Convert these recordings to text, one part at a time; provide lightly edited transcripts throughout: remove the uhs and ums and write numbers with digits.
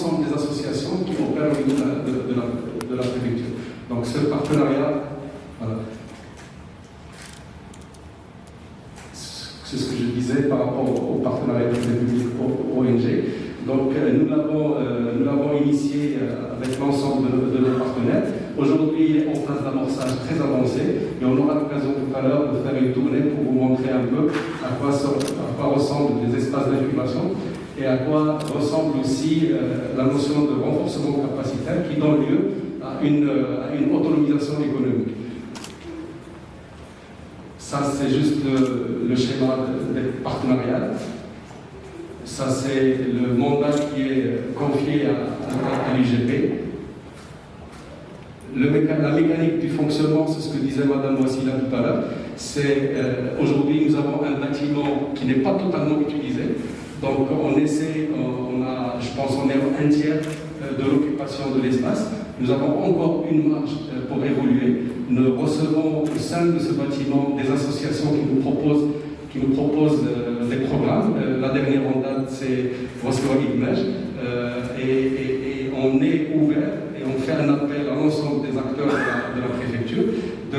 l'ensemble des associations qui opèrent au niveau de la préfecture. Donc ce partenariat, voilà. C'est ce que je disais par rapport au partenariat public ONG. Donc nous l'avons initié avec l'ensemble de nos partenaires. Aujourd'hui, il est en phase d'amorçage très avancé et on aura l'occasion tout à l'heure de faire une tournée pour vous montrer un peu à quoi ressemblent les espaces d'incubation et à quoi ressemble aussi la notion de renforcement capacitaire qui donne lieu à une autonomisation économique. Ça, c'est juste le schéma des partenariats. Ça, c'est le mandat qui est confié à l'IGP. La mécanique du fonctionnement, c'est ce que disait Mme Wassila tout à l'heure. Aujourd'hui, nous avons un bâtiment qui n'est pas totalement utilisé. Donc, on essaie, je pense qu'on est à un tiers de l'occupation de l'espace. Nous avons encore une marge pour évoluer. Nous recevons au sein de ce bâtiment des associations qui nous proposent des programmes. La dernière en date, c'est Roscoe Image. Et on est ouvert et on fait un appel à l'ensemble des acteurs de la préfecture de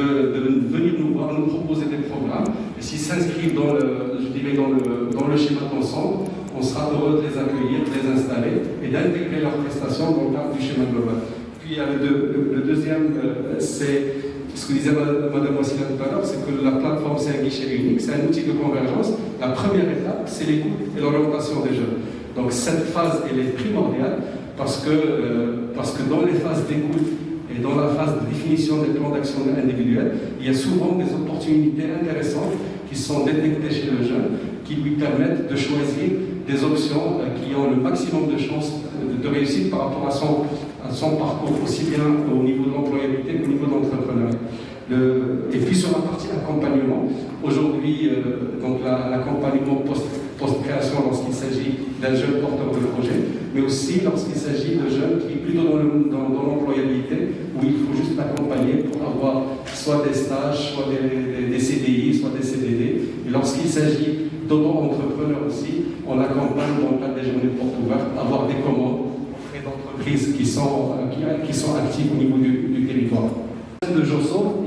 venir nous voir, nous proposer des programmes. Et s'ils s'inscrivent dans le schéma d'ensemble, on sera heureux de les accueillir, de les installer et d'intégrer leurs prestations dans le cadre du schéma global. Puis il y a le deuxième, c'est ce que disait Mme Wassila tout à l'heure, c'est que la plateforme, c'est un guichet unique, c'est un outil de convergence. La première étape, c'est l'écoute et l'orientation des jeunes. Donc cette phase, elle est primordiale parce que dans les phases d'écoute et dans la phase de définition des plans d'action individuels, il y a souvent des opportunités intéressantes qui sont détectées chez le jeune, qui lui permettent de choisir des options qui ont le maximum de chances de réussite par rapport à son parcours, aussi bien au niveau de l'employabilité qu'au niveau de l'entrepreneuriat. Et puis sur la partie accompagnement, aujourd'hui, l'accompagnement post-création lorsqu'il s'agit d'un jeune porteur de projet, mais aussi lorsqu'il s'agit de jeunes qui, plutôt dans l'employabilité, où il faut juste accompagner pour avoir soit des stages, soit des CDI, soit des CDD. Et lorsqu'il s'agit d'auto-entrepreneurs aussi, on accompagne dans le cadre des journées portes ouvertes, avoir des commandes auprès d'entreprises qui sont actives au niveau du territoire. De Josso,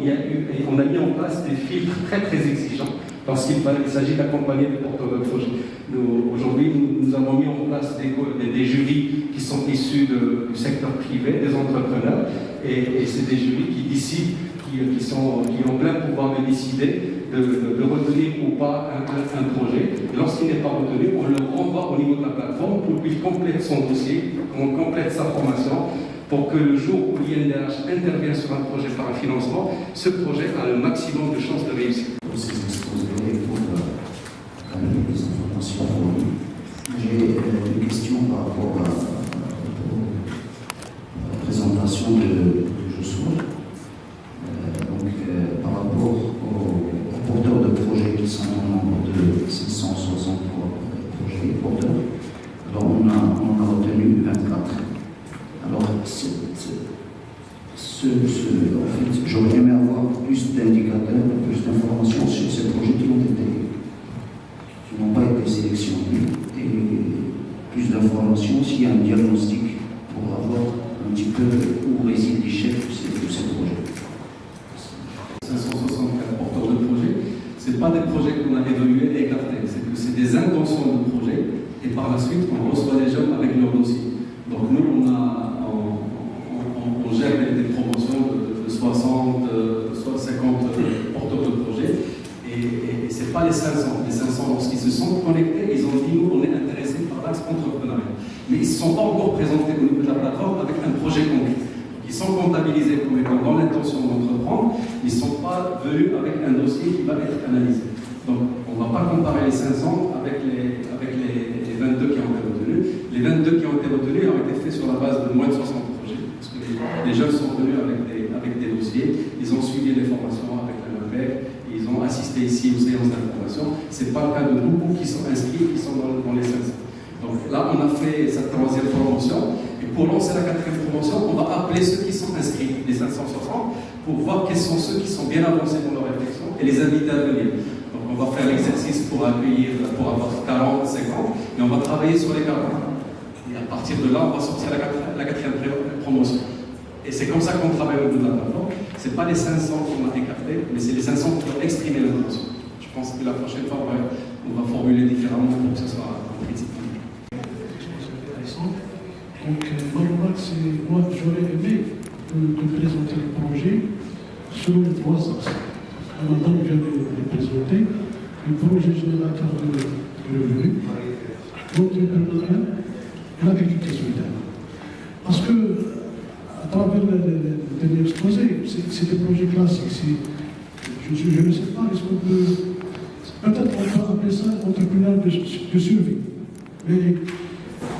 on a mis en place des filtres très très exigeants lorsqu'il s'agit d'accompagner des porteurs de projets. Aujourd'hui, nous avons mis en place des jurys qui sont issus du secteur privé, des entrepreneurs, et c'est des jurys qui décident, qui ont plein pouvoir de décider de retenir ou pas un projet. Lorsqu'il n'est pas retenu, on le renvoie au niveau de la plateforme pour qu'il complète son dossier, qu'on complète sa formation, pour que le jour où l'INDH intervient sur un projet par un financement, ce projet a le maximum de chances de réussir. Pour ces exposés, pour amener des informations fournies, j'ai une question par rapport à la présentation de Joshua. Par rapport aux porteurs de projets qui sont au nombre de 663 projets porteurs, alors on a retenu 24. Alors, en fait, j'aurais aimé avoir plus d'indicateurs, plus d'informations sur ces projets qui n'ont pas été sélectionnés, et plus d'informations s'il y a un diagnostic pour avoir un petit peu où réside l'échec de ces projets. 564 porteurs de projets, ce n'est pas des projets qu'on a évalués et écartés, c'est des intentions de projets, et par la suite, on reçoit les jeunes avec leur dossier. Donc nous, on gère des promotions de 60, soit 50 porteurs de projets, et ce n'est pas les 500. Les 500, lorsqu'ils se sont connectés, ils ont dit, nous, on est intéressés par l'axe entrepreneurial. Mais ils ne se sont pas encore présentés au niveau de la plateforme avec un projet concret. Ils sont comptabilisés comme étant dans l'intention d'entreprendre, ils ne sont pas venus avec un dossier qui va être analysé. Donc, on ne va pas comparer les 500 avec les 22 qui ont été retenus. Les 22 qui ont été retenus ont été faits sur la base de moins de 60 projets, parce que les jeunes sont venus avec des dossiers, ils ont suivi les formations avec la MAPEC, ils ont assisté ici aux séances d'information. Ce n'est pas le cas de beaucoup qui sont inscrits, qui sont dans les 500. Donc là, on a fait cette troisième promotion, et pour lancer la quatrième promotion, on va appeler ceux qui sont inscrits, les 560, pour voir quels sont ceux qui sont bien avancés dans leur réflexion et les inviter à venir. Donc on va faire l'exercice pour avoir 40, 50, et on va travailler sur les 40. Et à partir de là, on va sortir la quatrième promotion. Et c'est comme ça qu'on travaille au bout de la plateforme. Ce n'est pas les 500 qu'on a écartés, mais c'est les 500 qui ont exprimé l'intention. Je pense que la prochaine fois, on va formuler différemment pour que ce soit un principe. Donc, moi, j'aurais aimé de présenter le projet selon les trois axes. Madame vient de le présenter, le projet générateur de revenus, l'entrepreneuriat et l'agriculture solidaire. Parce que, à travers le dernier exposé, c'est des projets classiques. Je ne sais pas, est-ce qu'on peut. Peut-être on peut appeler ça entrepreneur de survie. Mais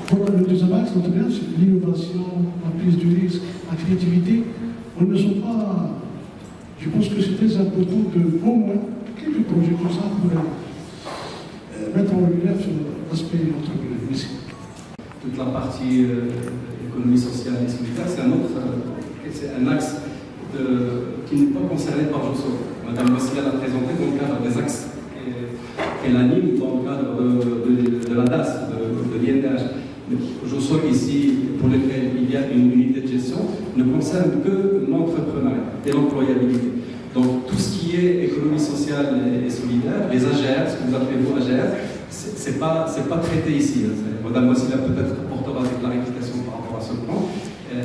pour le deuxième axe, c'est l'innovation, la prise du risque, la créativité. On ne sont pas. Je pense que c'est très important de, au moins, quelques projets comme ça pour mettre en relief sur l'aspect entrepreneurial. Toute la partie économie sociale et solidaire, c'est un axe qui n'est pas concerné par Josso. Madame Wassila l'a présenté dans le cadre des axes qu'elle anime dans le cadre de la DAS, de l'INDH. Josso, ici, pour lequel il y a une unité de gestion, ne concerne que l'entrepreneuriat et l'employabilité. Donc tout ce qui est économie sociale et solidaire, les AGR, ce que vous appelez vous AGR, c'est pas traité ici. Madame Wassila peut-être apportera des clarifications par rapport à ce point.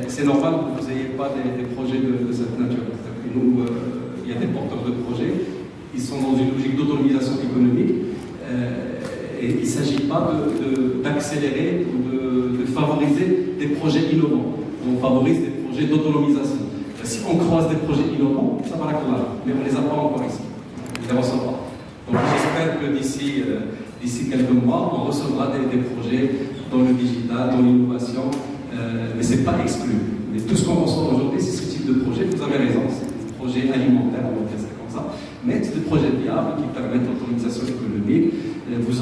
C'est normal que vous n'ayez pas des projets de cette nature. Nous, il y a des porteurs de projets, ils sont dans une logique d'autonomisation économique et il ne s'agit pas d'accélérer ou de favoriser des projets innovants. On favorise des projets d'autonomisation. Si on croise des projets innovants, ça va la classe, mais on ne les a pas encore ici. On ne les reçoit pas. Donc j'espère que d'ici quelques mois, on recevra des projets dans le digital, dans l'innovation, mais ce n'est pas exclu. Mais tout ce qu'on reçoit aujourd'hui, c'est ce type de projet. Vous avez raison, c'est des projets alimentaires, on va dire ça comme ça, mais c'est des projets viables qui permettent l'autonomisation économique. Vous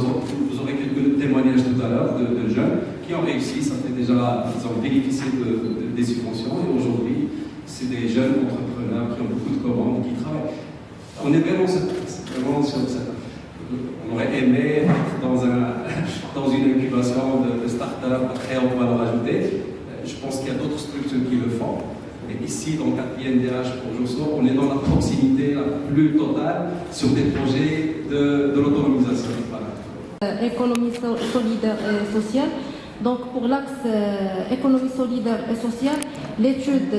aurez quelques témoignages tout à l'heure de jeunes qui ont réussi, ça fait déjà, ils ont bénéficié des subventions et aujourd'hui, c'est des jeunes entrepreneurs qui ont beaucoup de commandes, qui travaillent. On est vraiment sur ça. On aurait aimé être dans une incubation de start-up à très haute valeur ajoutée. Je pense qu'il y a d'autres structures qui le font. Mais ici, dans le cadre INDH pour Josso, on est dans la proximité la plus totale sur des projets de l'autonomisation. Voilà. Économie solidaire et sociale. Donc pour l'axe économie solidaire et sociale, l'étude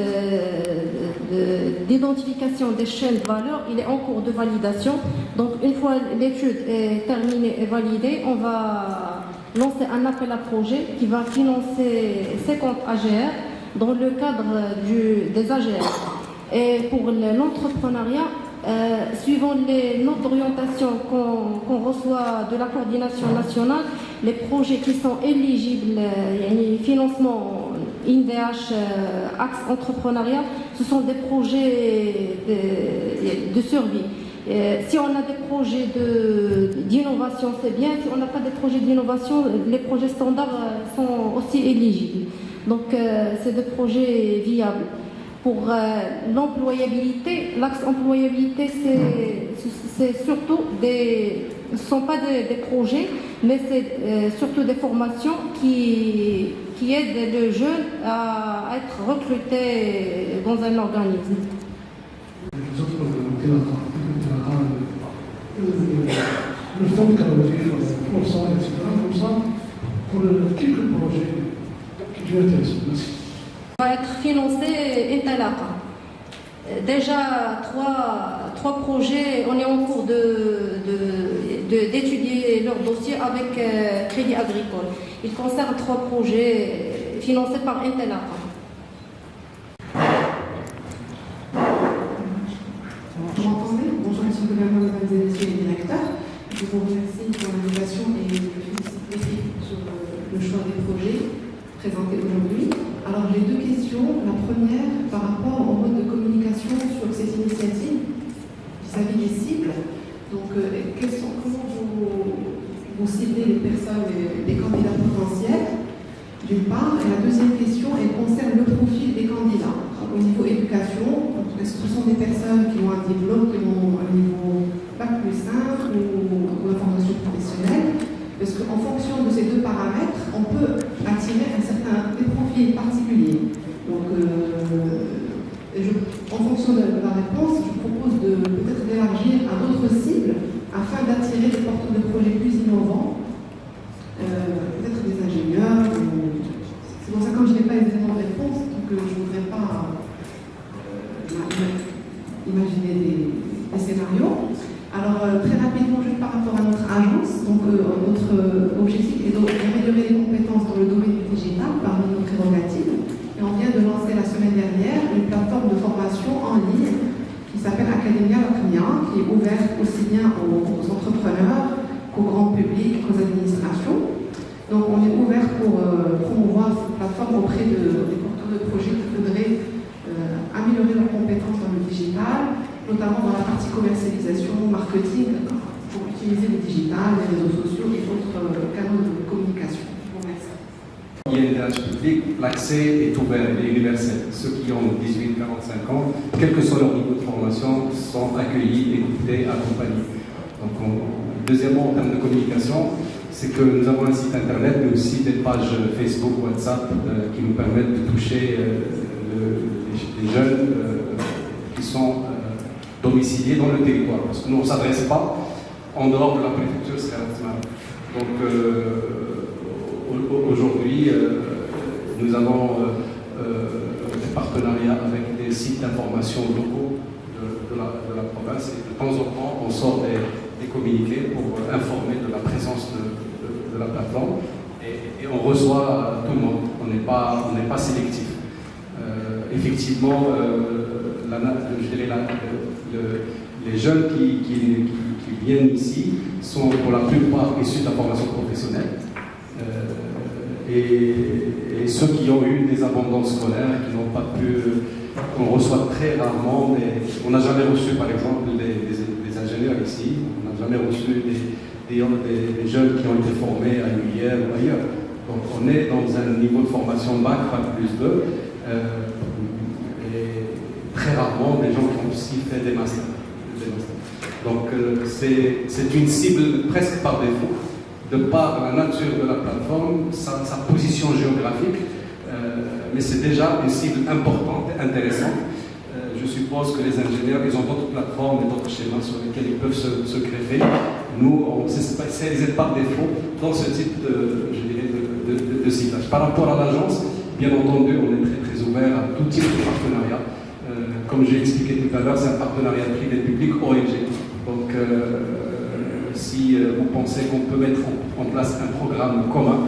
d'identification des chaînes de valeur, il est en cours de validation. Donc une fois l'étude est terminée et validée, on va lancer un appel à projet qui va financer 50 AGR dans le cadre des AGR. Et pour l'entrepreneuriat, suivant les notes d'orientation qu'on reçoit de la coordination nationale, les projets qui sont éligibles, financement INDH, axe entrepreneuriat, ce sont des projets de survie. Si on a des projets d'innovation, c'est bien. Si on n'a pas de projets d'innovation, les projets standards sont aussi éligibles. Donc, c'est des projets viables. Pour l'employabilité, l'axe employabilité, c'est surtout ce ne sont pas des projets, mais c'est surtout des formations qui aident les jeunes à être recrutés dans un organisme. Les autres le fonds de calories, pour ça, etc., comme ça, pour quelques projets qui sont intéressants. Merci. Va être financé Intalaqa. Déjà, trois projets, on est en cours d'étudier leur dossier avec Crédit Agricole. Il concerne 3 projets financés par Intalaqa. Vous m'entendez? Bonjour, monsieur le gouvernement, mesdames et messieurs les directeurs. Je vous remercie pour l'invitation et je félicite l'équipe sur le choix des projets présentés aujourd'hui. Alors j'ai 2 questions. La première, par rapport au mode de communication sur ces initiatives vis-à-vis des cibles. Donc, comment vous ciblez les personnes, les candidats potentiels, d'une part. Et la deuxième question, elle concerne le profil des candidats. Au niveau éducation, est-ce que ce sont des personnes qui ont un diplôme, qui ont un niveau bac plus 5 ou une formation professionnelle? Parce qu'en fonction de ces 2 paramètres, on peut attirer un certain profil particulier. Donc, en fonction de la réponse, je propose de peut-être d'élargir à d'autres cibles afin d'attirer des porteurs de projets plus innovants, peut-être des ingénieurs. C'est pour ça que comme je n'ai pas évidemment de réponse, donc je ne voudrais pas imaginer des scénarios. Alors, très rapidement, juste par rapport à notre agence, donc notre objectif est d'améliorer les compétences dans le domaine du digital parmi nos prérogatives. Et on vient de lancer la semaine dernière une plateforme de formation en ligne qui s'appelle Academia Locmia, qui est ouverte aussi bien aux entrepreneurs qu'au grand public, qu'aux administrations. Donc, on est ouvert pour promouvoir cette plateforme auprès des porteurs de projets qui voudraient améliorer leurs compétences dans le digital, notamment dans la partie commercialisation, marketing, pour utiliser le digital, les réseaux sociaux et autres canaux de communication. Je vous remercie. Il y a une intérêt public, l'accès est ouvert, il est universel. Ceux qui ont 18-45 ans, quel que soit leur niveau de formation, sont accueillis, écoutés, accompagnés. Donc, deuxièmement, en termes de communication, c'est que nous avons un site internet, mais aussi des pages Facebook, WhatsApp, qui nous permettent de toucher les jeunes qui sont domiciliés dans le territoire. Parce que nous, on ne s'adresse pas en dehors de la préfecture, c'est donc, aujourd'hui, nous avons des partenariats avec des sites d'information locaux de la province et de temps en temps, on sort des communiqués pour informer de la présence de la plateforme et on reçoit tout le monde, on n'est pas sélectif. Effectivement, je dirais les jeunes qui viennent ici sont pour la plupart issus de la formation professionnelle. Et ceux qui ont eu des abandons scolaires, qui n'ont pas pu, on reçoit très rarement, on n'a jamais reçu par exemple des ingénieurs ici, on n'a jamais reçu des jeunes qui ont été formés à l'UIR ou ailleurs. Donc on est dans un niveau de formation bac, plus 2, et très rarement des gens qui ont aussi fait des masters. Donc c'est une cible presque par défaut. De par la nature de la plateforme, sa position géographique, mais c'est déjà une cible importante et intéressante. Je suppose que les ingénieurs, ils ont d'autres plateformes et d'autres schémas sur lesquels ils peuvent se greffer. Nous, on spécialisé par défaut dans ce type de ciblage. Par rapport à l'agence, bien entendu, on est très très ouvert à tout type de partenariat. Comme j'ai expliqué tout à l'heure, c'est un partenariat privé-public ONG. Donc, si vous pensez qu'on peut mettre en place un programme commun,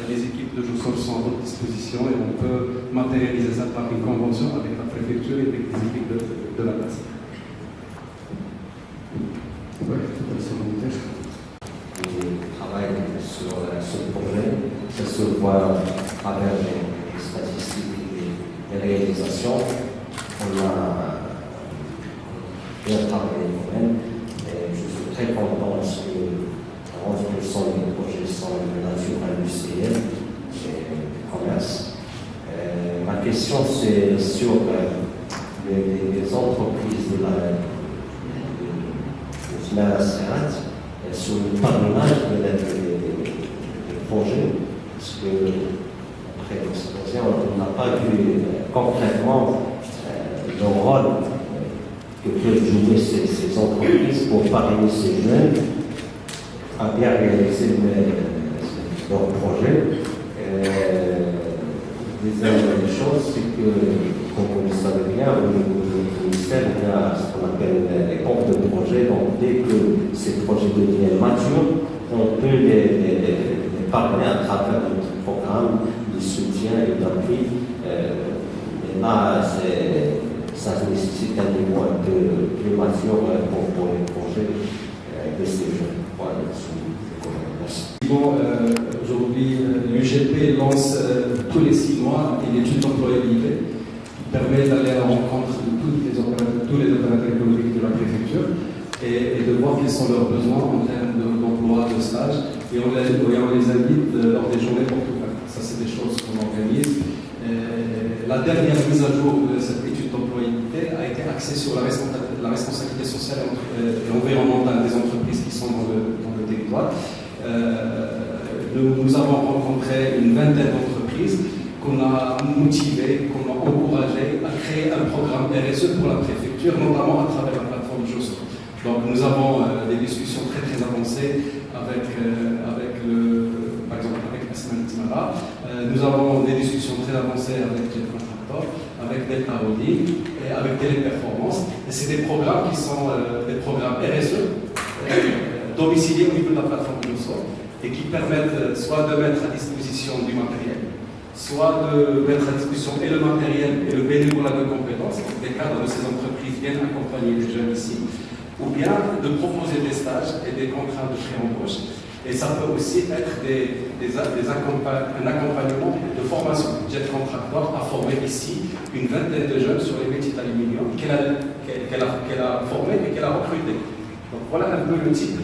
les équipes de Joussol sont à votre disposition et on peut matérialiser ça par une convention avec la préfecture et avec les équipes de la place. Oui, on travaille sur ce projet, ça se voit à travers les statistiques et les réalisations. On a bien travaillé quand même. Je suis très content parce que 11% des projets sont de nature industrielle et commerce. Ma question, c'est sur les entreprises de la sur le parrainage des projets, parce que après l'exposé, on n'a pas vu concrètement le rôle que peuvent jouer ces entreprises pour parrainer ces jeunes à bien réaliser leur projet. Deuxième chose, c'est que, comme vous le savez bien, au niveau du ministère, il y a ce qu'on appelle les comptes de projet. Donc, dès que ces projets deviennent matures, on peut les parrainer à travers notre programme de soutien et d'appui. Et là, ça nécessite un niveau un peu plus mature pour les projets de ces jeunes. Voilà, merci. Bon, aujourd'hui, l'UGP lance tous les 6 mois une étude d'employabilité qui permet d'aller à la rencontre de tous les opérateurs économiques de la préfecture et de voir quels sont leurs besoins en termes d'emploi, de stage. Et on les invite lors des journées pour tout faire. Ça, c'est des choses qu'on organise. La dernière mise à jour de cette étude d'employabilité a été axée sur la responsabilité sociale et environnementale des entreprises qui sont dans le territoire. Nous avons rencontré une vingtaine d'entreprises qu'on a motivé, qu'on a encouragé à créer un programme RSE pour la préfecture, notamment à travers la plateforme JOSO. Donc nous avons des discussions très avancées avec par exemple avec Asman Ismara. Nous avons des discussions très avancées avec les contracteurs, avec Delta Audi et avec Téléperformance. Et c'est des programmes qui sont des programmes RSE domiciliés au niveau de la plateforme JOSO et qui permettent soit de mettre à disposition du matériel, soit de mettre à disposition et le matériel et le bénévolat de compétences. Des cadres de ces entreprises viennent accompagner les jeunes ici, ou bien de proposer des stages et des contrats de pré-embauche. Et ça peut aussi être un accompagnement de formation. Jet Contractor a formé ici une vingtaine de jeunes sur les métiers d'aluminium qu'elle a formés et qu'elle a recrutés. Donc voilà un peu le type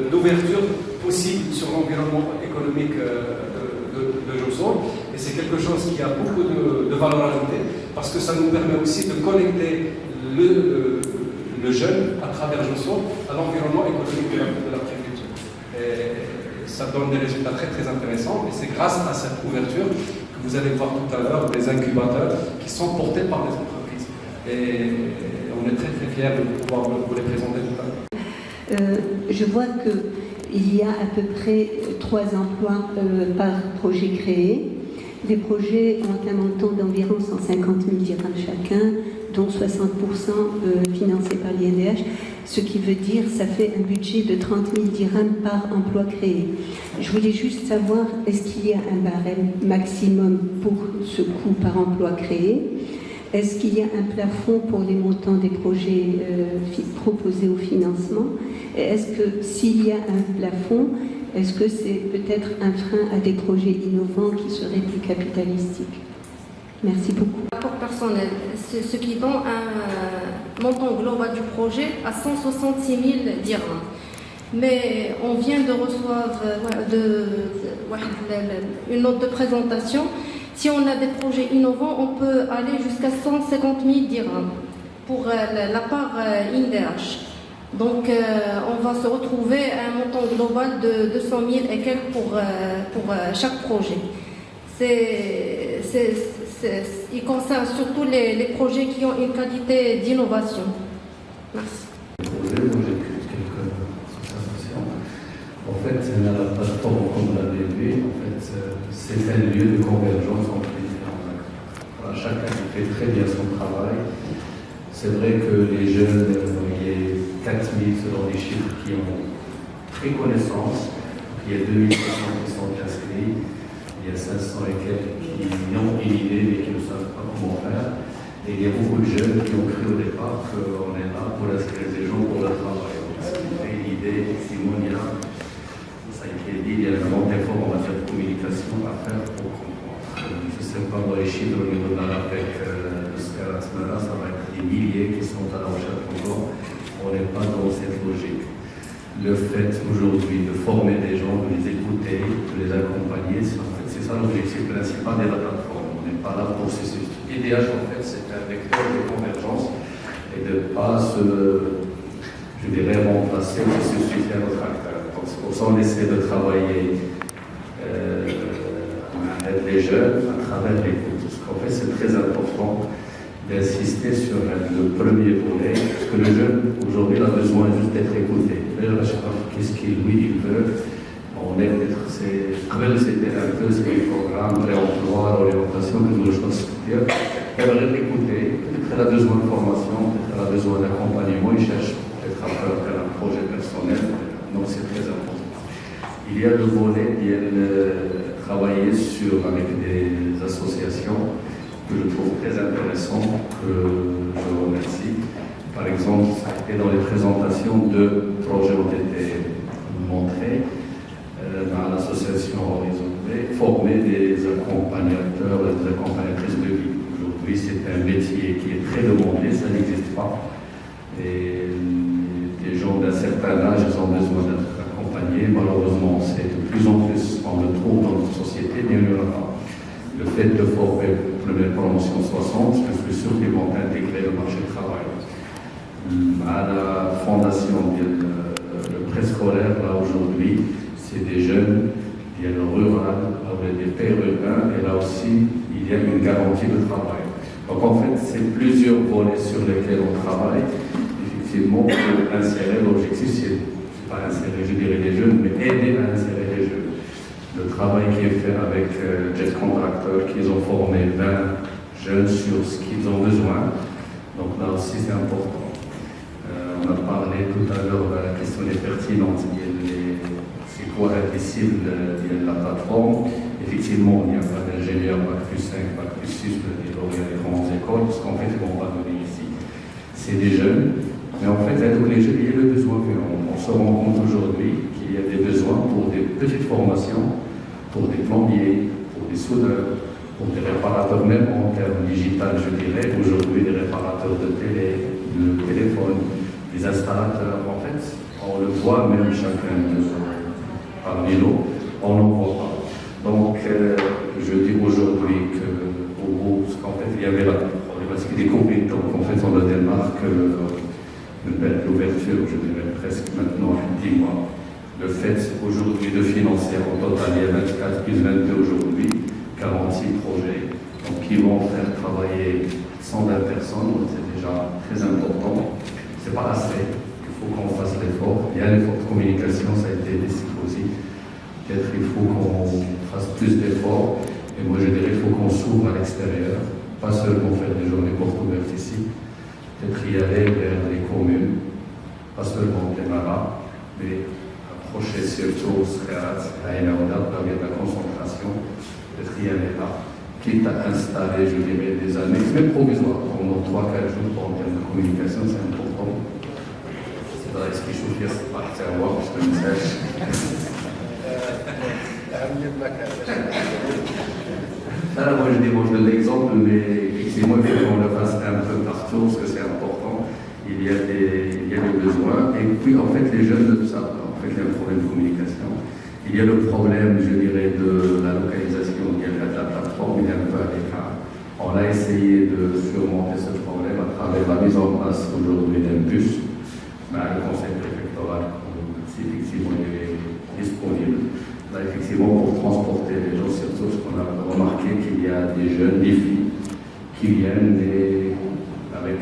d'ouverture possible sur l'environnement économique de JOSO. Et c'est quelque chose qui a beaucoup de valeur ajoutée parce que ça nous permet aussi de connecter le jeune à travers JOSO à l'environnement économique de la préfecture. Et ça donne des résultats très intéressants et c'est grâce à cette ouverture que vous allez voir tout à l'heure des incubateurs qui sont portés par des entreprises. Et on est très fiers de pouvoir vous les présenter tout à l'heure. Je vois qu'il y a à peu près 3 emplois par projet créé. Des projets ont un montant d'environ 150 000 dirhams chacun, dont 60% financés par l'INDH, ce qui veut dire que ça fait un budget de 30 000 dirhams par emploi créé. Je voulais juste savoir, est-ce qu'il y a un barème maximum pour ce coût par emploi créé? Est-ce qu'il y a un plafond pour les montants des projets proposés au financement? Et est-ce que s'il y a un plafond, est-ce que c'est peut-être un frein à des projets innovants qui seraient plus capitalistiques? Merci beaucoup. Rapport personnel, ce qui donne un montant global du projet à 166 000 dirhams. Mais on vient de recevoir une note de présentation. Si on a des projets innovants, on peut aller jusqu'à 150 000 dirhams pour la part INDH. Donc on va se retrouver à un montant global de 200 000 et quelques pour chaque projet. Il concerne surtout les projets qui ont une qualité d'innovation. Merci. J'ai quelques associations. En fait, la plateforme, comme vous l'avez vu, c'est un lieu de convergence entre les différents acteurs. Voilà, chacun fait très bien son travail. C'est vrai que les jeunes, il y a 4000 selon les chiffres qui ont pris connaissance. Il y a 2600 qui sont inscrits. Il y a 500 et quelques qui ont une idée mais qui ne savent pas comment faire. Et il y a beaucoup de jeunes qui ont cru au départ qu'on est là pour inscrire des gens pour le travail. Et l'idée, Simon, il y a, ça a été dit, il y a vraiment des efforts en matière de communication à faire pour comprendre. Je ne sais pas dans les chiffres au niveau de la RAPEC jusqu'à la semaine, ça va être des milliers qui sont à la recherche encore. On n'est pas dans cette logique. Le fait aujourd'hui de former des gens, de les écouter, de les accompagner, c'est ça l'objectif principal de la plateforme. On n'est pas là pour ce IDH, en fait, c'est un vecteur de convergence et de ne pas je dirais, remplacer ou se suffire à notre acteur. Donc, c'est pour ça qu'on essaie de travailler avec les jeunes à travers l'écoute. Parce qu'en fait, c'est très important d'insister sur le premier volet, parce que le jeune, aujourd'hui, a besoin juste d'être écouté. Qu'est-ce qu'il veut? On est peut-être, c'était un peu ces programmes, réemploi, orientation, que nous choisissons. Elle va être écoutée, peut-être elle a besoin de formation, peut-être elle a besoin d'accompagnement, il cherche peut-être à faire un projet personnel, donc c'est très important. Il y a le volet qui est travailler avec des associations que je trouve très intéressant, que je remercie. Par exemple, dans les présentations, 2 projets ont été montrés dans l'association Horizon B, former des accompagnateurs et des accompagnatrices de vie. Aujourd'hui, c'est un métier qui est très demandé, ça n'existe pas. Et des gens d'un certain âge, ils ont besoin d'être accompagnés. Malheureusement, c'est de plus en plus, on le trouve dans notre société, mais il n'y en a pas. Le fait de former première promotion 60, je suis sûr qu'ils vont intégrer le marché du travail. À la fondation, le préscolaire, là aujourd'hui, c'est des jeunes, il y a le rural, il y a des pères urbains, et là aussi, il y a une garantie de travail. Donc en fait, c'est plusieurs volets sur lesquels on travaille. Effectivement, pour insérer, l'objectif, c'est pas insérer, je dirais, les jeunes, mais aider à insérer les jeunes. Le travail qui est fait avec Jet Contractors, qu'ils ont formé 20 jeunes sur ce qu'ils ont besoin. Donc là aussi, c'est important. On a parlé tout à l'heure de la question des pertinentes. C'est quoi indicible de la plateforme? Effectivement, il n'y a pas d'ingénieur, Bac plus 5, Bac plus 6, il y a des grandes écoles, parce qu'en fait, ils ne vont pas donner ici. C'est des jeunes, mais en fait, avec les jeunes, il y a le besoin. On se rend compte aujourd'hui qu'il y a des besoins pour des petites formations, pour des plombiers, pour des soudeurs, pour des réparateurs, même en termes digital, je dirais, aujourd'hui, des réparateurs de téléphone, des installateurs. En fait, on le voit même chacun parmi nous, on n'en voit pas. Donc, je dis aujourd'hui qu'au groupe, parce qu'en fait, il y avait la problématique des compétences. En fait, on a démarque l'ouverture, je dirais presque maintenant, 10 mois. Le fait aujourd'hui de financer en total, il y a 24 plus 22 aujourd'hui, 46 projets, donc qui vont faire travailler 120 personnes, donc c'est déjà très important. C'est pas assez, il faut qu'on fasse l'effort. Il y a un effort de communication, ça a été décidé aussi. Peut-être il faut qu'on fasse plus d'efforts, et moi je dirais qu'il faut qu'on s'ouvre à l'extérieur, pas seulement faire des journées portes ouvertes ici, peut-être y aller vers les communes, pas seulement des maras, mais approcher surtout Sreat, Aïnaouda, là où il y a de la concentration, peut-être y aller là, quitte à installer, je dirais, des années, même provisoires, pendant 3-4 jours en termes de communication, c'est important. C'est vrai, ce qui chauffe, c'est pas à voir, je te le message. Là, moi je donne l'exemple, mais effectivement, il faut qu'on le fasse un peu partout, parce que c'est important. Il y a des besoins. Et puis, en fait, les jeunes ne savent pas. En fait, il y a un problème de communication. Il y a le problème, je dirais, de la localisation de la plateforme, il est un peu à l'écart. On a essayé de surmonter ce problème à travers la mise en place aujourd'hui d'un bus, mais le conseil préfectoral, si effectivement il est disponible. Là, effectivement, pour transporter les gens, surtout, parce qu'on a remarqué qu'il y a des jeunes, des filles, qui viennent avec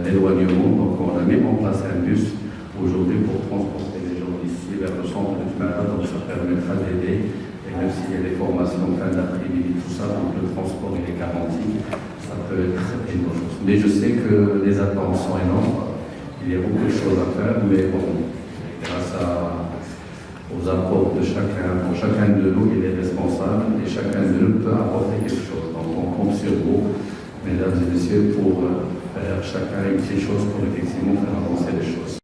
l'éloignement. Donc, on a mis en place un bus aujourd'hui pour transporter les gens d'ici vers le centre de Tumara. Donc, ça permettra d'aider. Et même s'il y a des formations en fin d'après-midi, tout ça, donc le transport il est garanti, ça peut être une bonne chose. Mais je sais que les attentes sont énormes. Il y a beaucoup de choses à faire, mais bon, grâce aux apports de chacun de nous, il est responsable et chacun de nous peut apporter quelque chose. Donc on compte sur vous, mesdames et messieurs, pour faire chacun une petite chose pour effectivement faire avancer les choses.